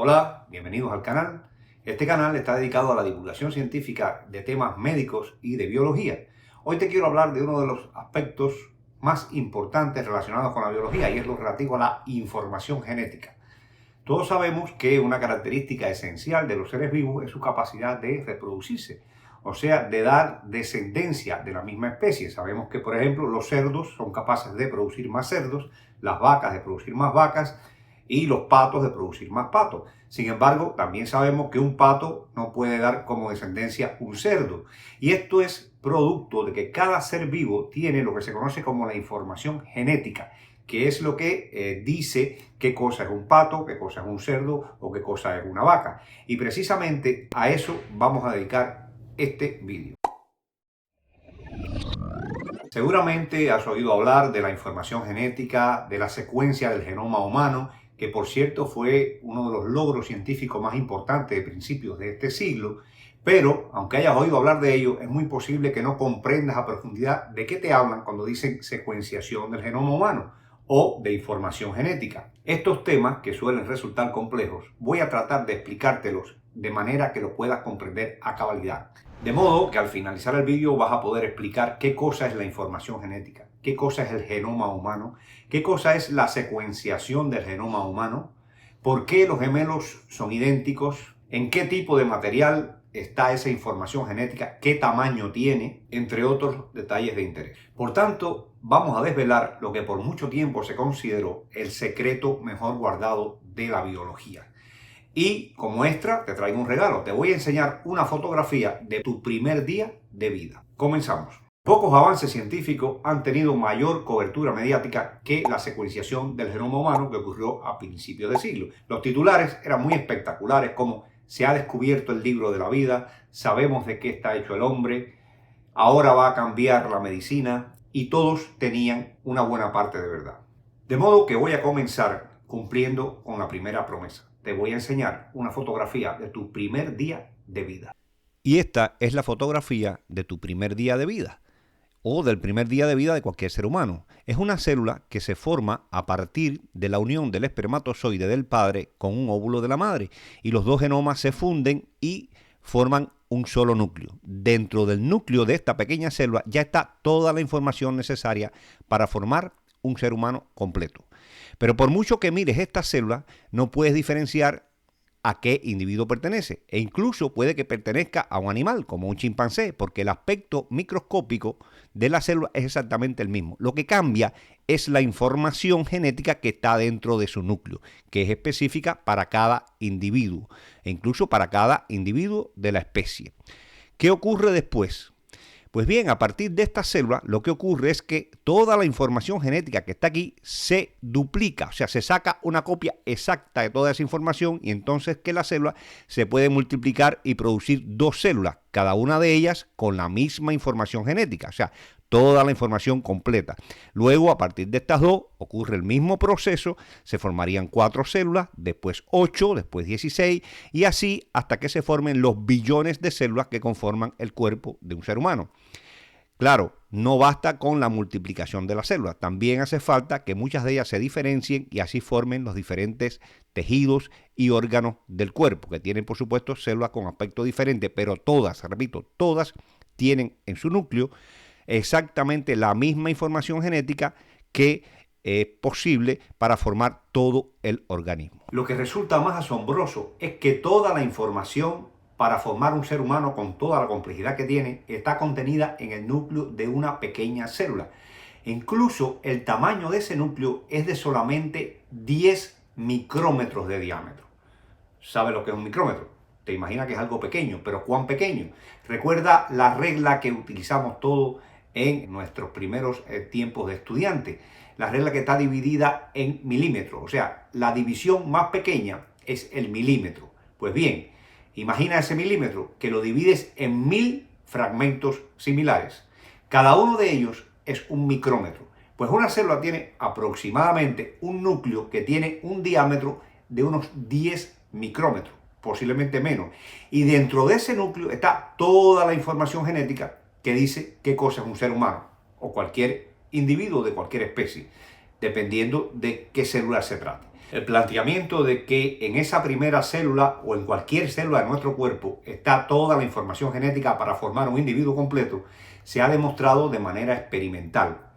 Hola, bienvenidos al canal. Este canal está dedicado a la divulgación científica de temas médicos y de biología. Hoy te quiero hablar de uno de los aspectos más importantes relacionados con la biología y es lo relativo a la información genética. Todos sabemos que una característica esencial de los seres vivos es su capacidad de reproducirse, o sea, de dar descendencia de la misma especie. Sabemos que, por ejemplo, los cerdos son capaces de producir más cerdos, las vacas de producir más vacas y los patos de producir más patos. Sin embargo, también sabemos que un pato no puede dar como descendencia un cerdo. Y esto es producto de que cada ser vivo tiene lo que se conoce como la información genética, que es lo que dice qué cosa es un pato, qué cosa es un cerdo o qué cosa es una vaca. Y precisamente a eso vamos a dedicar este vídeo. Seguramente has oído hablar de la información genética, de la secuencia del genoma humano, que por cierto fue uno de los logros científicos más importantes de principios de este siglo, pero aunque hayas oído hablar de ello, es muy posible que no comprendas a profundidad de qué te hablan cuando dicen secuenciación del genoma humano o de información genética. Estos temas, que suelen resultar complejos, voy a tratar de explicártelos de manera que lo puedas comprender a cabalidad. De modo que al finalizar el vídeo vas a poder explicar qué cosa es la información genética, qué cosa es el genoma humano, qué cosa es la secuenciación del genoma humano, por qué los gemelos son idénticos, en qué tipo de material está esa información genética, qué tamaño tiene, entre otros detalles de interés. Por tanto, vamos a desvelar lo que por mucho tiempo se consideró el secreto mejor guardado de la biología. Y como extra te traigo un regalo. Te voy a enseñar una fotografía de tu primer día de vida. Comenzamos. Pocos avances científicos han tenido mayor cobertura mediática que la secuenciación del genoma humano que ocurrió a principios de siglo. Los titulares eran muy espectaculares, como se ha descubierto el libro de la vida, sabemos de qué está hecho el hombre, ahora va a cambiar la medicina, y todos tenían una buena parte de verdad. De modo que voy a comenzar cumpliendo con la primera promesa. Te voy a enseñar una fotografía de tu primer día de vida. Y esta es la fotografía de tu primer día de vida o del primer día de vida de cualquier ser humano. Es una célula que se forma a partir de la unión del espermatozoide del padre con un óvulo de la madre y los dos genomas se funden y forman un solo núcleo. Dentro del núcleo de esta pequeña célula ya está toda la información necesaria para formar un ser humano completo. Pero por mucho que mires esta célula, no puedes diferenciar a qué individuo pertenece. E incluso puede que pertenezca a un animal, como un chimpancé, porque el aspecto microscópico de la célula es exactamente el mismo. Lo que cambia es la información genética que está dentro de su núcleo, que es específica para cada individuo, e incluso para cada individuo de la especie. ¿Qué ocurre después? Pues bien, a partir de esta célula, lo que ocurre es que toda la información genética que está aquí se duplica, o sea, se saca una copia exacta de toda esa información y entonces que la célula se puede multiplicar y producir dos células, cada una de ellas con la misma información genética, o sea, toda la información completa. Luego, a partir de estas dos, ocurre el mismo proceso, se formarían 4 células, después 8, después 16, y así hasta que se formen los billones de células que conforman el cuerpo de un ser humano. Claro, no basta con la multiplicación de las células, también hace falta que muchas de ellas se diferencien y así formen los diferentes tejidos y órganos del cuerpo, que tienen por supuesto células con aspecto diferente, pero todas, repito, todas tienen en su núcleo exactamente la misma información genética que es posible para formar todo el organismo. Lo que resulta más asombroso es que toda la información para formar un ser humano con toda la complejidad que tiene está contenida en el núcleo de una pequeña célula. Incluso el tamaño de ese núcleo es de solamente 10 micrómetros de diámetro. ¿Sabe lo que es un micrómetro? Te imaginas que es algo pequeño, pero ¿cuán pequeño? Recuerda la regla que utilizamos todos en nuestros primeros tiempos de estudiante. La regla que está dividida en milímetros, o sea, la división más pequeña es el milímetro. Pues bien, imagina ese milímetro que lo divides en 1000 fragmentos similares. Cada uno de ellos es un micrómetro. Pues una célula tiene aproximadamente un núcleo que tiene un diámetro de unos 10 micrómetros, posiblemente menos. Y dentro de ese núcleo está toda la información genética que dice qué cosa es un ser humano o cualquier individuo de cualquier especie, dependiendo de qué célula se trate. El planteamiento de que en esa primera célula o en cualquier célula de nuestro cuerpo está toda la información genética para formar un individuo completo se ha demostrado de manera experimental.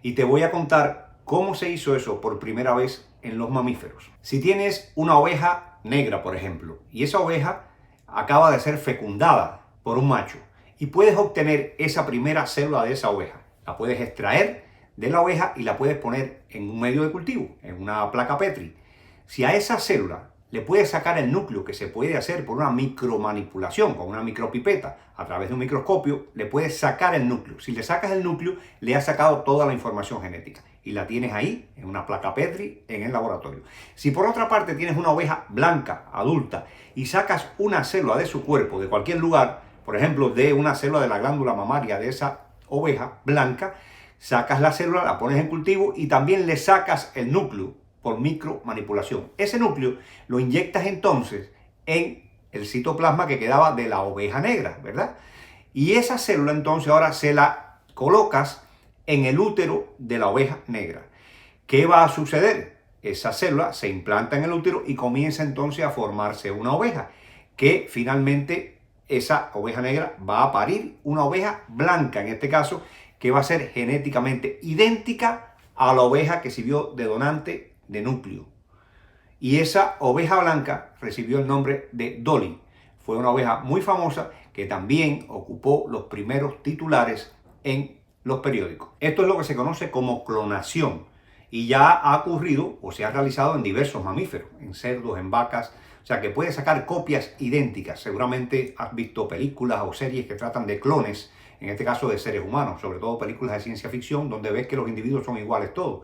Y te voy a contar cómo se hizo eso por primera vez en los mamíferos. Si tienes una oveja negra, por ejemplo, y esa oveja acaba de ser fecundada por un macho, y puedes obtener esa primera célula de esa oveja, la puedes extraer de la oveja y la puedes poner en un medio de cultivo, en una placa Petri. Si a esa célula le puedes sacar el núcleo, que se puede hacer por una micromanipulación, con una micropipeta, a través de un microscopio, le puedes sacar el núcleo. Si le sacas el núcleo, le has sacado toda la información genética y la tienes ahí, en una placa Petri, en el laboratorio. Si por otra parte tienes una oveja blanca, adulta, y sacas una célula de su cuerpo, de cualquier lugar, por ejemplo, de una célula de la glándula mamaria de esa oveja blanca, sacas la célula, la pones en cultivo y también le sacas el núcleo por micromanipulación. Ese núcleo lo inyectas entonces en el citoplasma que quedaba de la oveja negra, ¿verdad? Y esa célula entonces ahora se la colocas en el útero de la oveja negra. ¿Qué va a suceder? Esa célula se implanta en el útero y comienza entonces a formarse una oveja, que finalmente esa oveja negra va a parir una oveja blanca, en este caso, que va a ser genéticamente idéntica a la oveja que sirvió de donante de núcleo. Y esa oveja blanca recibió el nombre de Dolly. Fue una oveja muy famosa que también ocupó los primeros titulares en los periódicos. Esto es lo que se conoce como clonación y ya ha ocurrido o se ha realizado en diversos mamíferos, en cerdos, en vacas. O sea que puede sacar copias idénticas. Seguramente has visto películas o series que tratan de clones, en este caso de seres humanos, sobre todo películas de ciencia ficción, donde ves que los individuos son iguales todos.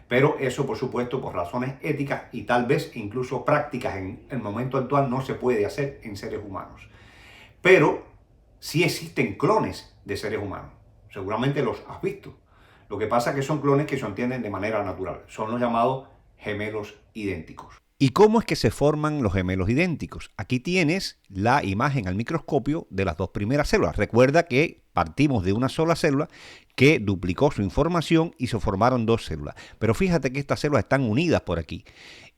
Pero eso, por supuesto, por razones éticas y tal vez incluso prácticas en el momento actual no se puede hacer en seres humanos. Pero sí existen clones de seres humanos. Seguramente los has visto. Lo que pasa es que son clones que se entienden de manera natural. Son los llamados gemelos idénticos. ¿Y cómo es que se forman los gemelos idénticos? Aquí tienes la imagen al microscopio de las dos primeras células. Recuerda que partimos de una sola célula que duplicó su información y se formaron dos células. Pero fíjate que estas células están unidas por aquí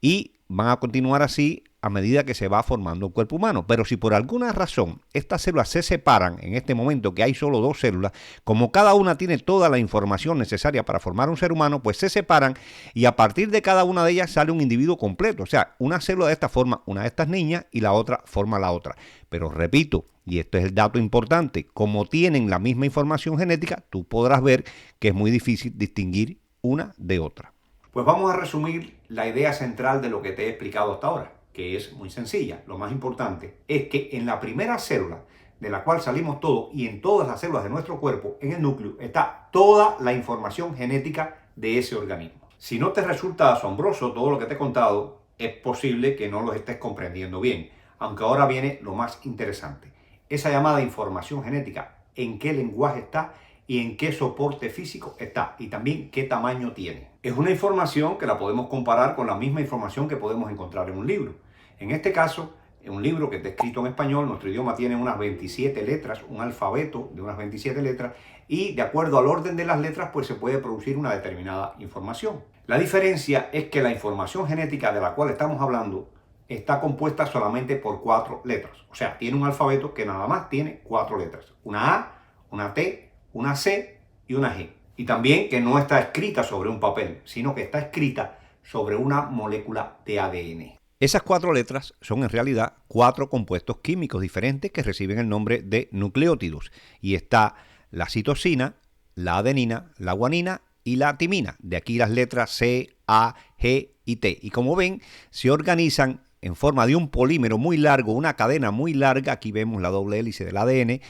y van a continuar así a medida que se va formando el cuerpo humano. Pero si por alguna razón estas células se separan, en este momento que hay solo dos células, como cada una tiene toda la información necesaria para formar un ser humano, pues se separan y a partir de cada una de ellas sale un individuo completo. O sea, una célula de esta forma una de estas niñas y la otra forma la otra. Pero repito, y esto es el dato importante, como tienen la misma información genética, tú podrás ver que es muy difícil distinguir una de otra. Pues vamos a resumir la idea central de lo que te he explicado hasta ahora, que es muy sencilla. Lo más importante es que en la primera célula de la cual salimos todos y en todas las células de nuestro cuerpo, en el núcleo, está toda la información genética de ese organismo. Si no te resulta asombroso todo lo que te he contado, es posible que no lo estés comprendiendo bien. Aunque ahora viene lo más interesante. Esa llamada información genética, ¿en qué lenguaje está y en qué soporte físico está? Y también qué tamaño tiene. Es una información que la podemos comparar con la misma información que podemos encontrar en un libro. En este caso, en un libro que está escrito en español, nuestro idioma tiene unas 27 letras, un alfabeto de unas 27 letras, y de acuerdo al orden de las letras, pues se puede producir una determinada información. La diferencia es que la información genética de la cual estamos hablando está compuesta solamente por 4 letras. O sea, tiene un alfabeto que nada más tiene 4 letras. Una A, una T, una C y una G. Y también que no está escrita sobre un papel, sino que está escrita sobre una molécula de ADN. Esas 4 letras son en realidad 4 compuestos químicos diferentes que reciben el nombre de nucleótidos. Y está la citosina, la adenina, la guanina y la timina. De aquí las letras C, A, G y T. Y como ven, se organizan en forma de un polímero muy largo, una cadena muy larga. Aquí vemos la doble hélice del ADN,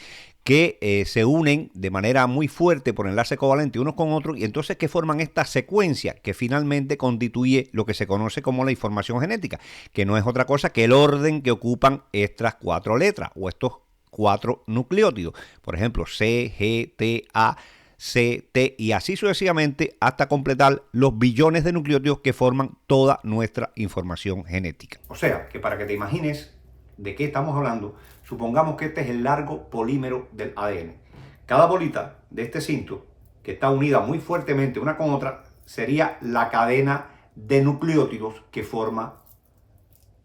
que se unen de manera muy fuerte por enlace covalente unos con otros y entonces que forman esta secuencia que finalmente constituye lo que se conoce como la información genética, que no es otra cosa que el orden que ocupan estas 4 letras o estos 4 nucleótidos. Por ejemplo, C, G, T, A, C, T y así sucesivamente hasta completar los billones de nucleótidos que forman toda nuestra información genética. O sea, que para que te imagines de qué estamos hablando, supongamos que este es el largo polímero del ADN. Cada bolita de este cinto, que está unida muy fuertemente una con otra, sería la cadena de nucleótidos que forma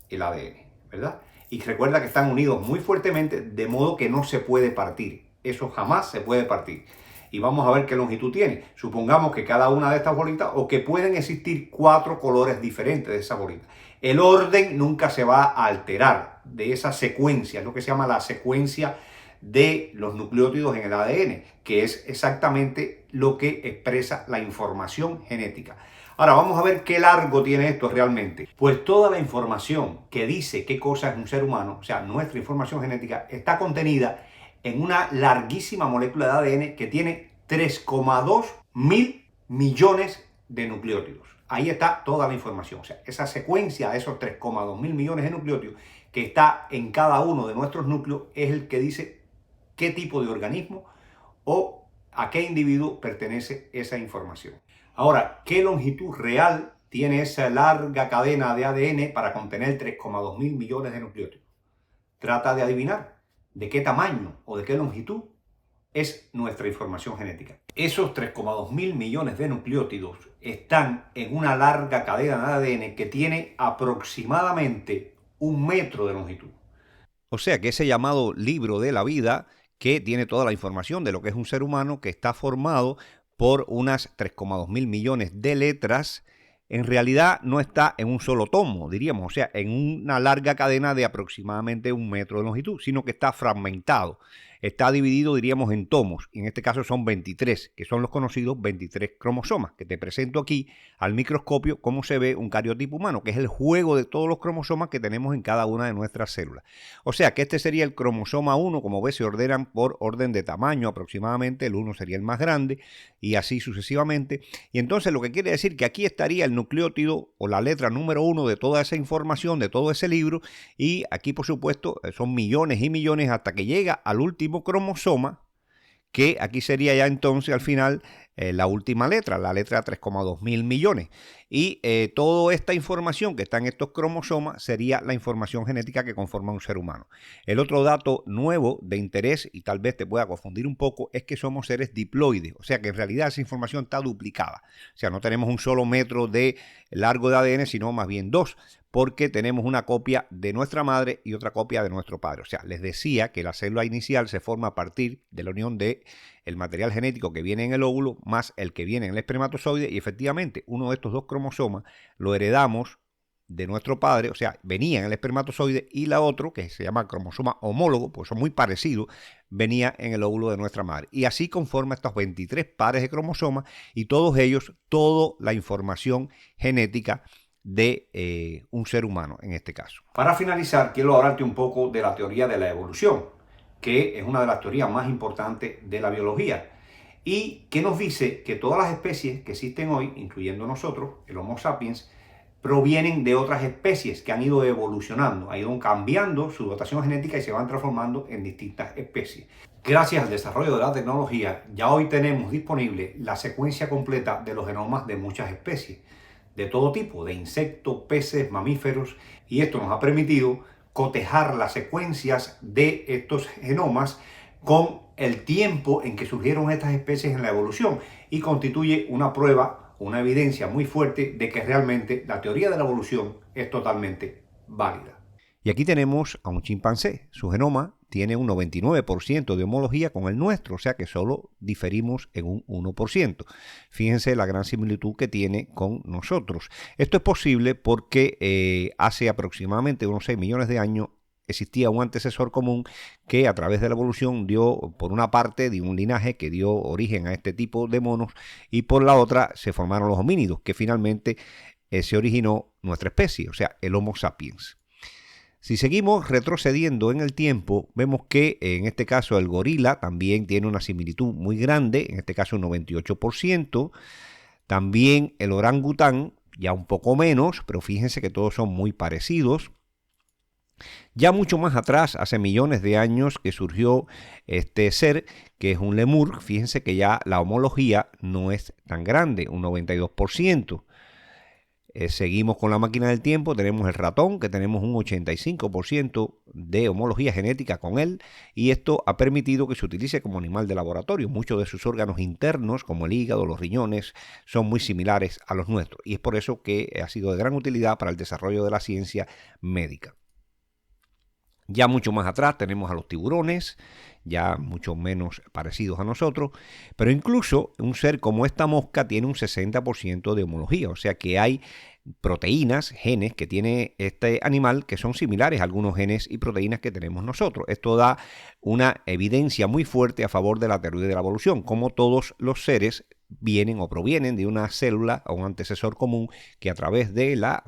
el ADN, ¿verdad? Y recuerda que están unidos muy fuertemente, de modo que no se puede partir. Eso jamás se puede partir. Y vamos a ver qué longitud tiene. Supongamos que cada una de estas bolitas, o que pueden existir 4 colores diferentes de esa bolita. El orden nunca se va a alterar de esa secuencia, es lo que se llama la secuencia de los nucleótidos en el ADN, que es exactamente lo que expresa la información genética. Ahora vamos a ver qué largo tiene esto realmente. Pues toda la información que dice qué cosa es un ser humano, o sea, nuestra información genética, está contenida en una larguísima molécula de ADN que tiene 3,2 mil millones de nucleótidos. Ahí está toda la información. O sea, esa secuencia de esos 3,2 mil millones de nucleótidos que está en cada uno de nuestros núcleos es el que dice qué tipo de organismo o a qué individuo pertenece esa información. Ahora, ¿qué longitud real tiene esa larga cadena de ADN para contener 3,2 mil millones de nucleótidos? Trata de adivinar de qué tamaño o de qué longitud es nuestra información genética. Esos 3,2 mil millones de nucleótidos están en una larga cadena de ADN que tiene aproximadamente 1 metro de longitud. O sea que ese llamado libro de la vida, que tiene toda la información de lo que es un ser humano, que está formado por unas 3,2 mil millones de letras, en realidad no está en un solo tomo, diríamos, o sea, en una larga cadena de aproximadamente 1 metro de longitud, sino que está fragmentado. Está dividido, diríamos, en tomos, y en este caso son 23, que son los conocidos 23 cromosomas, que te presento aquí al microscopio cómo se ve un cariotipo humano, que es el juego de todos los cromosomas que tenemos en cada una de nuestras células. O sea que este sería el cromosoma 1, como ves, se ordenan por orden de tamaño aproximadamente, el 1 sería el más grande, y así sucesivamente. Y entonces lo que quiere decir que aquí estaría el nucleótido o la letra número 1 de toda esa información, de todo ese libro, y aquí por supuesto son millones y millones hasta que llega al último cromosoma, que aquí sería ya entonces al final la última letra, la letra 3,2 mil millones. Y toda esta información que está en estos cromosomas sería la información genética que conforma un ser humano. El otro dato nuevo de interés, y tal vez te pueda confundir un poco, es que somos seres diploides, o sea que en realidad esa información está duplicada. O sea, no tenemos un solo metro de largo de ADN, sino más bien 2, porque tenemos una copia de nuestra madre y otra copia de nuestro padre. O sea, les decía que la célula inicial se forma a partir de la unión de el material genético que viene en el óvulo más el que viene en el espermatozoide, y efectivamente uno de estos 2 cromosomas lo heredamos de nuestro padre, o sea, venía en el espermatozoide, y la otra, que se llama cromosoma homólogo, pues son muy parecidos, venía en el óvulo de nuestra madre. Y así conforma estos 23 pares de cromosomas, y todos ellos, toda la información genética de un ser humano en este caso. Para finalizar, quiero hablarte un poco de la teoría de la evolución, que es una de las teorías más importantes de la biología y que nos dice que todas las especies que existen hoy, incluyendo nosotros, el Homo sapiens, provienen de otras especies que han ido evolucionando, han ido cambiando su dotación genética y se van transformando en distintas especies. Gracias al desarrollo de la tecnología, ya hoy tenemos disponible la secuencia completa de los genomas de muchas especies, de todo tipo, de insectos, peces, mamíferos, y esto nos ha permitido cotejar las secuencias de estos genomas con el tiempo en que surgieron estas especies en la evolución, y constituye una prueba, una evidencia muy fuerte de que realmente la teoría de la evolución es totalmente válida. Y aquí tenemos a un chimpancé. Su genoma tiene un 99% de homología con el nuestro, o sea que solo diferimos en un 1%. Fíjense la gran similitud que tiene con nosotros. Esto es posible porque hace aproximadamente unos 6 millones de años existía un antecesor común que a través de la evolución dio, por una parte, de un linaje que dio origen a este tipo de monos, y por la otra se formaron los homínidos, que finalmente se originó nuestra especie, o sea, el Homo sapiens. Si seguimos retrocediendo en el tiempo, vemos que en este caso el gorila también tiene una similitud muy grande, en este caso un 98%. También el orangután, ya un poco menos, pero fíjense que todos son muy parecidos. Ya mucho más atrás, hace millones de años, que surgió este ser, que es un lemur. Fíjense que ya la homología no es tan grande, un 92%. Seguimos con la máquina del tiempo, tenemos el ratón, que tenemos un 85% de homología genética con él, y esto ha permitido que se utilice como animal de laboratorio. Muchos de sus órganos internos, como el hígado, los riñones, son muy similares a los nuestros, y es por eso que ha sido de gran utilidad para el desarrollo de la ciencia médica. Ya mucho más atrás tenemos a los tiburones, ya mucho menos parecidos a nosotros, pero incluso un ser como esta mosca tiene un 60% de homología, o sea que hay proteínas, genes que tiene este animal que son similares a algunos genes y proteínas que tenemos nosotros. Esto da una evidencia muy fuerte a favor de la teoría de la evolución, como todos los seres vienen o provienen de una célula o un antecesor común que a través de la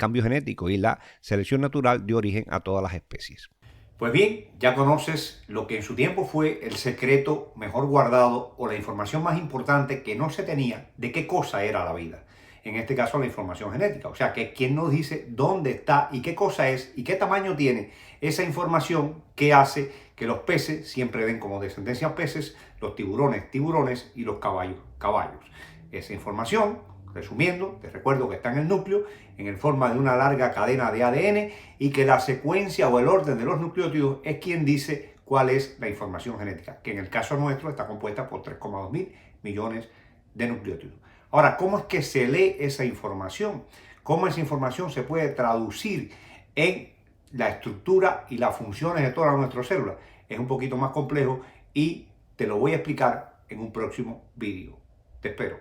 cambio genético y la selección natural dio origen a todas las especies. Pues bien, ya conoces lo que en su tiempo fue el secreto mejor guardado o la información más importante que no se tenía de qué cosa era la vida. En este caso, la información genética. O sea, que quien nos dice dónde está y qué cosa es y qué tamaño tiene esa información que hace que los peces siempre den como descendencia peces, los tiburones, tiburones y los caballos, caballos. Esa información, resumiendo, te recuerdo que está en el núcleo, en forma de una larga cadena de ADN y que la secuencia o el orden de los nucleótidos es quien dice cuál es la información genética, que en el caso nuestro está compuesta por 3,2 mil millones de nucleótidos. Ahora, ¿cómo es que se lee esa información? ¿Cómo esa información se puede traducir en la estructura y las funciones de todas nuestras células? Es un poquito más complejo y te lo voy a explicar en un próximo vídeo. Te espero.